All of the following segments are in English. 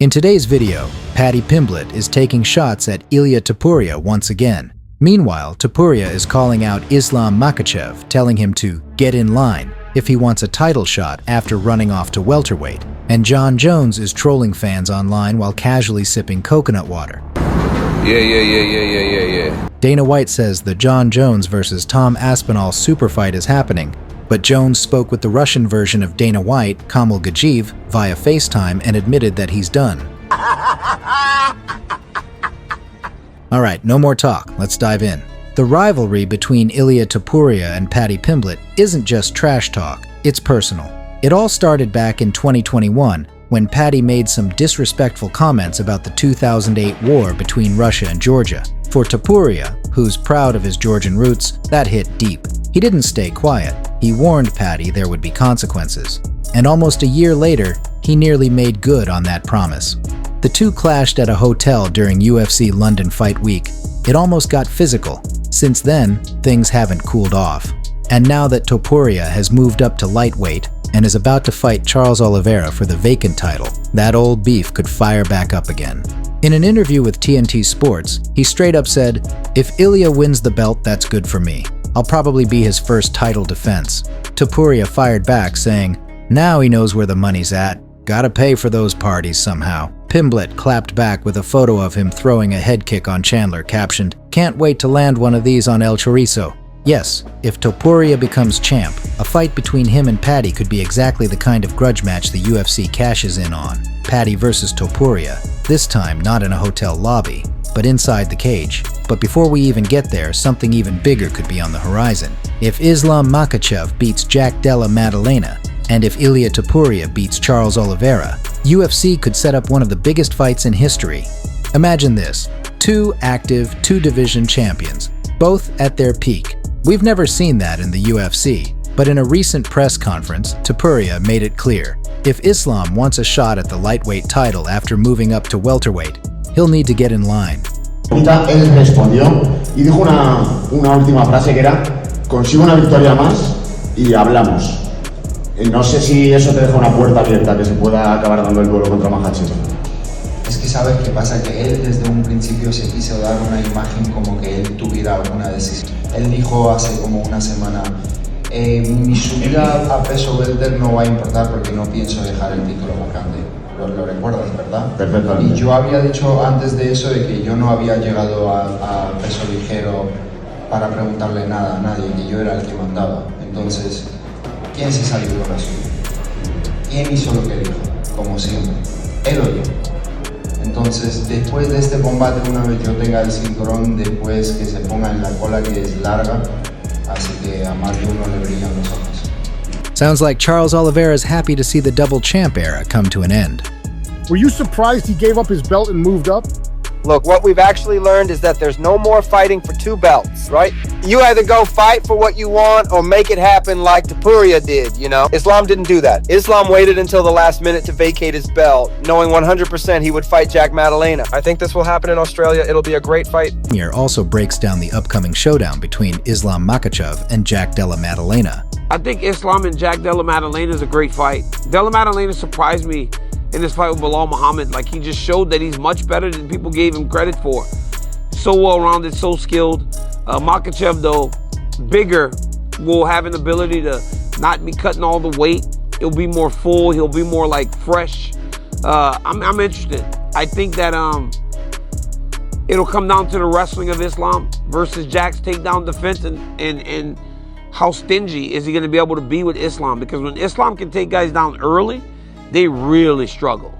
In today's video, Paddy Pimblett is taking shots at Ilia Topuria once again. Meanwhile, Topuria is calling out Islam Makhachev, telling him to get in line if he wants a title shot after running off to welterweight. And Jon Jones is trolling fans online while casually sipping coconut water. Yeah. Dana White says the Jon Jones versus Tom Aspinall super fight is happening, but Jones spoke with the Russian version of Dana White, Kamil Gajeev, via FaceTime and admitted that he's done. Alright, no more talk, let's dive in. The rivalry between Ilia Topuria and Paddy Pimblett isn't just trash talk, it's personal. It all started back in 2021 when Paddy made some disrespectful comments about the 2008 war between Russia and Georgia. For Topuria, who's proud of his Georgian roots, that hit deep. He didn't stay quiet. He warned Paddy there would be consequences. And almost a year later, he nearly made good on that promise. The two clashed at a hotel during UFC London Fight Week. It almost got physical. Since then, things haven't cooled off. And now that Topuria has moved up to lightweight and is about to fight Charles Oliveira for the vacant title, that old beef could fire back up again. In an interview with TNT Sports, he straight up said, "If Ilia wins the belt, that's good for me. I'll probably be his first title defense." Topuria fired back saying, "Now he knows where the money's at. Gotta pay for those parties somehow." Pimblett clapped back with a photo of him throwing a head kick on Chandler, captioned, "Can't wait to land one of these on El Chorizo." Yes, if Topuria becomes champ, a fight between him and Paddy could be exactly the kind of grudge match the UFC cashes in on. Paddy versus Topuria, this time not in a hotel lobby, but inside the cage. But before we even get there, something even bigger could be on the horizon. If Islam Makhachev beats Jack Della Maddalena, and if Ilia Topuria beats Charles Oliveira, UFC could set up one of the biggest fights in history. Imagine this, two active, two-division champions, both at their peak. We've never seen that in the UFC, but in a recent press conference, Topuria made it clear. If Islam wants a shot at the lightweight title after moving up to welterweight, he'll need to get in line. Él respondió y dijo una última frase que era: consigo una victoria más y hablamos. No sé si eso te deja una puerta abierta que se pueda acabar dando el duelo contra Makhachev. Es que sabes qué pasa, que él desde un principio se quiso dar una imagen como que él tuviera alguna decisión. Él dijo hace como una semana, mi subida a peso welter no va a importar porque no pienso dejar el título vacante. Lo recuerdas, ¿verdad? Perfectamente. Y yo había dicho antes de eso de que yo no había llegado a peso ligero para preguntarle nada a nadie, que yo era el que mandaba. Entonces, ¿quién se salió con la suya? ¿Quién hizo lo que dijo? Como siempre, él o yo. Entonces, después de este combate, una vez yo tenga el cinturón, después que se ponga en la cola que es larga, así que a más de uno le brillan los ojos. Sounds like Charles Oliveira is happy to see the double champ era come to an end. Were you surprised he gave up his belt and moved up? Look, what we've actually learned is that there's no more fighting for two belts, right? You either go fight for what you want or make it happen like Topuria did, you know? Islam didn't do that. Islam waited until the last minute to vacate his belt, knowing 100% he would fight Jack Maddalena. I think this will happen in Australia. It'll be a great fight. Here also breaks down the upcoming showdown between Islam Makhachev and Jack Della Maddalena. I think Islam and Jack Della Maddalena is a great fight. Della Maddalena surprised me in this fight with Bilal Muhammad. Like, he just showed that he's much better than people gave him credit for. So well-rounded, so skilled. Makhachev, though, bigger, will have an ability to not be cutting all the weight. He'll be more full. He'll be more, like, fresh. I'm interested. I think that it'll come down to the wrestling of Islam versus Jack's takedown defense and how stingy is he going to be able to be with Islam. Because when Islam can take guys down early, they really struggle.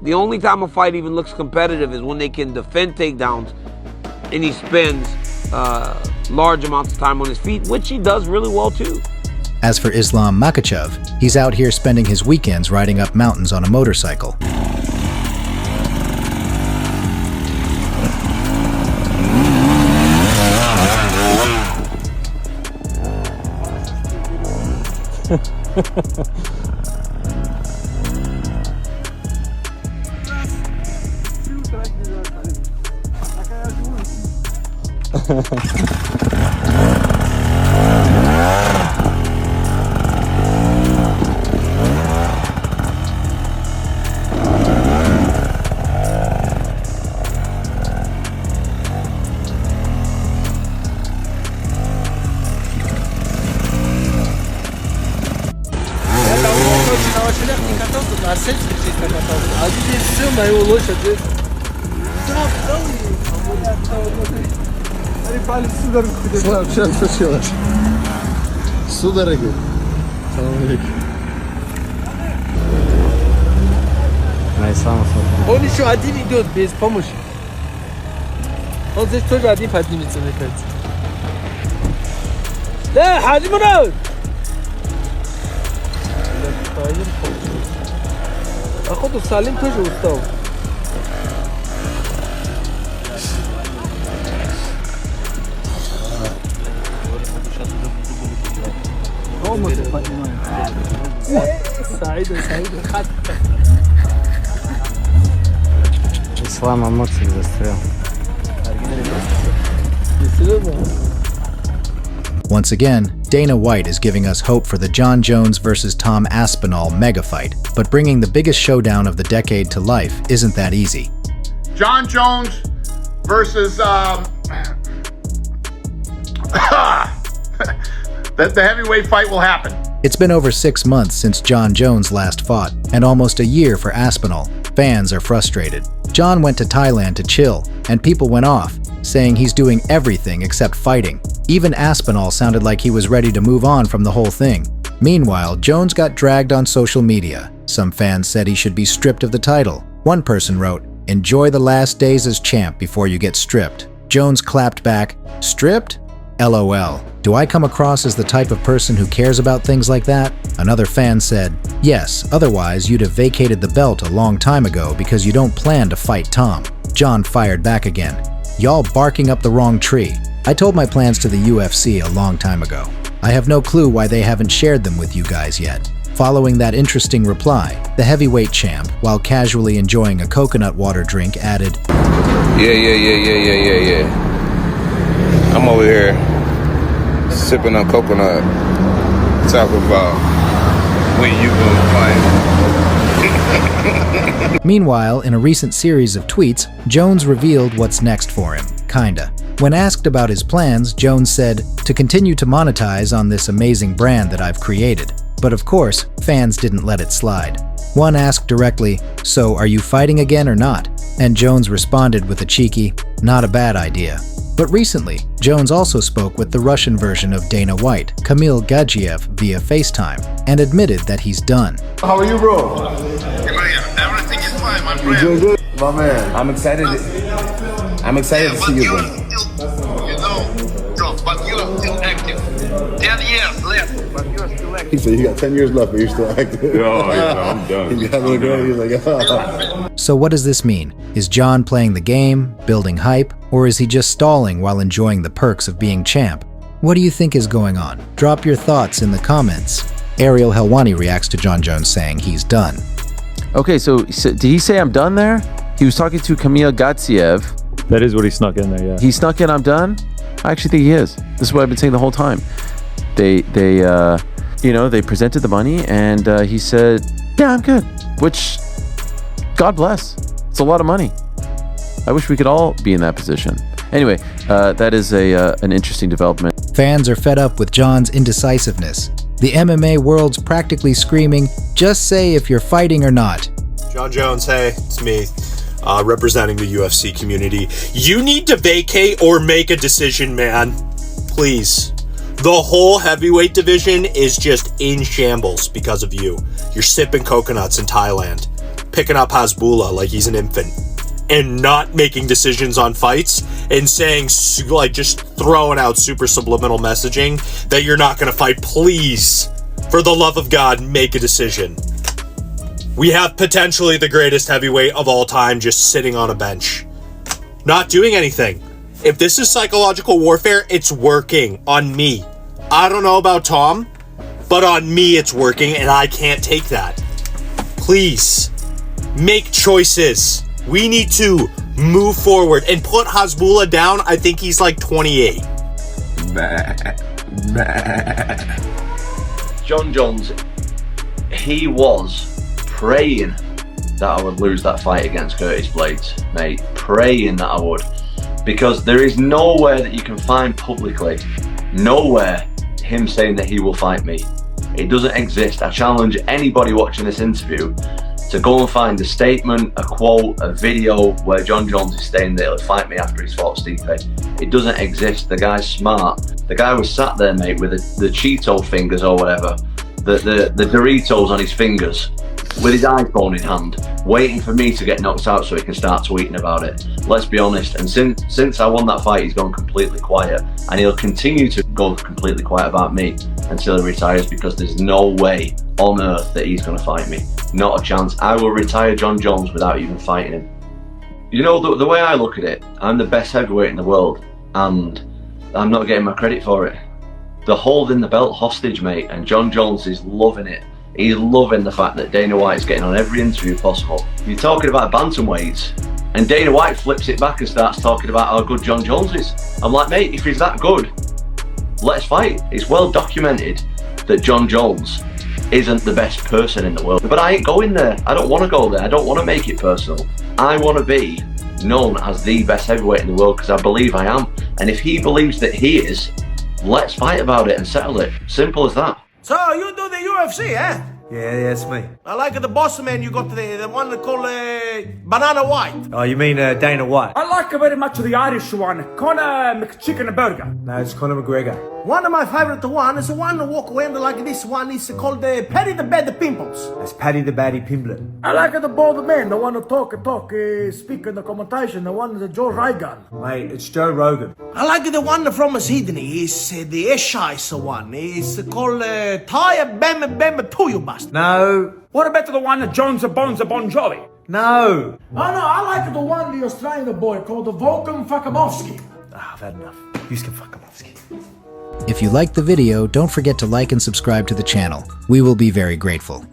The only time a fight even looks competitive is when they can defend takedowns and he spends large amounts of time on his feet, which he does really well too. As for Islam Makhachev, he's out here spending his weekends riding up mountains on a motorcycle. Он еще один идет без помощи. Он здесь тоже один поднимется, мне кажется. Да, Хаджимурод! Походу Салим тоже устал. Islam Makhachev застрял. Once again, Dana White is giving us hope for the Jon Jones versus Tom Aspinall mega fight, but bringing the biggest showdown of the decade to life isn't that easy. Jon Jones versus the heavyweight fight will happen. It's been over 6 months since Jon Jones last fought, and almost a year for Aspinall. Fans are frustrated. Jon went to Thailand to chill, and people went off, saying he's doing everything except fighting. Even Aspinall sounded like he was ready to move on from the whole thing. Meanwhile, Jones got dragged on social media. Some fans said he should be stripped of the title. One person wrote, "Enjoy the last days as champ before you get stripped." Jones clapped back, "Stripped? LOL. Do I come across as the type of person who cares about things like that?" Another fan said, "Yes, otherwise you'd have vacated the belt a long time ago because you don't plan to fight Tom." Jon fired back again, "Y'all barking up the wrong tree. I told my plans to the UFC a long time ago. I have no clue why they haven't shared them with you guys yet." Following that interesting reply, the heavyweight champ, while casually enjoying a coconut water drink, added, Yeah. I'm over here sipping on coconut, talking about when you gonna fight. Meanwhile, in a recent series of tweets, Jones revealed what's next for him, kinda. When asked about his plans, Jones said, "To continue to monetize on this amazing brand that I've created." But of course, fans didn't let it slide. One asked directly, "So are you fighting again or not?" And Jones responded with a cheeky, "Not a bad idea." But recently, Jones also spoke with the Russian version of Dana White, Kamil Gadzhiev, via FaceTime, and admitted that he's done. How are you, bro? Everything is fine, my friend. Doing good? My man. I'm excited to see you again. But you're still active. 10 years left, but you're still active. He said you got 10 years left, but you're still active. I'm done. He got a little girl, he's like, oh. So what does this mean? Is Jon playing the game, building hype, or is he just stalling while enjoying the perks of being champ? What do you think is going on? Drop your thoughts in the comments. Ariel Helwani reacts to Jon Jones saying he's done. Okay, so did he say I'm done there? He was talking to Kamil Gadzhiev. That is what he snuck in there, yeah. He snuck in, I'm done? I actually think he is. This is what I've been saying the whole time. They presented the money and he said, yeah, I'm good. Which, God bless. It's a lot of money. I wish we could all be in that position. Anyway, that is an interesting development. Fans are fed up with Jon's indecisiveness. The MMA world's practically screaming, "Just say if you're fighting or not." Jon Jones, hey, it's me. Representing the UFC community. You need to vacate or make a decision, man. Please. The whole heavyweight division is just in shambles because of you. You're sipping coconuts in Thailand, picking up Hasbulla like he's an infant, and not making decisions on fights, and saying, like, just throwing out super subliminal messaging that you're not going to fight. Please, for the love of God, make a decision. We have potentially the greatest heavyweight of all time just sitting on a bench, not doing anything. If this is psychological warfare, it's working on me. I don't know about Tom, but on me it's working, and I can't take that. Please, make choices. We need to move forward and put Hasbulla down. I think he's like 28. Jon Jones, he was praying that I would lose that fight against Curtis Blades, mate. Praying that I would. Because there is nowhere that you can find publicly, nowhere, him saying that he will fight me. It doesn't exist. I challenge anybody watching this interview to go and find a statement, a quote, a video where Jon Jones is saying that he'll fight me after he's fought Stipe. It doesn't exist. The guy's smart. The guy was sat there, mate, with the Cheeto fingers or whatever, the Doritos on his fingers, with his iPhone in hand, waiting for me to get knocked out so he can start tweeting about it. Let's be honest, and since I won that fight, he's gone completely quiet, and he'll continue to go completely quiet about me until he retires, because there's no way on earth that he's going to fight me. Not a chance. I will retire Jon Jones without even fighting him. You know, the way I look at it, I'm the best heavyweight in the world, and I'm not getting my credit for it. They're holding the belt hostage, mate, and Jon Jones is loving it. He's loving the fact that Dana White's getting on every interview possible. You're talking about bantamweights, and Dana White flips it back and starts talking about how good Jon Jones is. I'm like, mate, if he's that good, let's fight. It's well documented that Jon Jones isn't the best person in the world. But I ain't going there. I don't want to go there. I don't want to make it personal. I want to be known as the best heavyweight in the world because I believe I am. And if he believes that he is, let's fight about it and settle it. Simple as that. So you do the UFC, eh? Yeah, that's me. I like the boss man. You got the one called Banana White. Oh, you mean Dana White? I like very much the Irish one, Conor McChicken Burger. No, it's Conor McGregor. One of my favorite one is the one that walk away like this one is called Paddy the Bad Pimples. That's Paddy the Paddy Pimblett. I like the bald man, the one who talk, speak in the commentation, the one is Joe Rogan. Mate, it's Joe Rogan. I like the one from Sydney, it's the Eshice one, it's called Taya Bam to you bastard. No. What about the one that Jones Bones Bon Jovi? No. Oh no, I like the one, the Australian boy called the Volkanovski. Ah, I've had enough. You can Volkanovski. If you liked the video, don't forget to like and subscribe to the channel. We will be very grateful.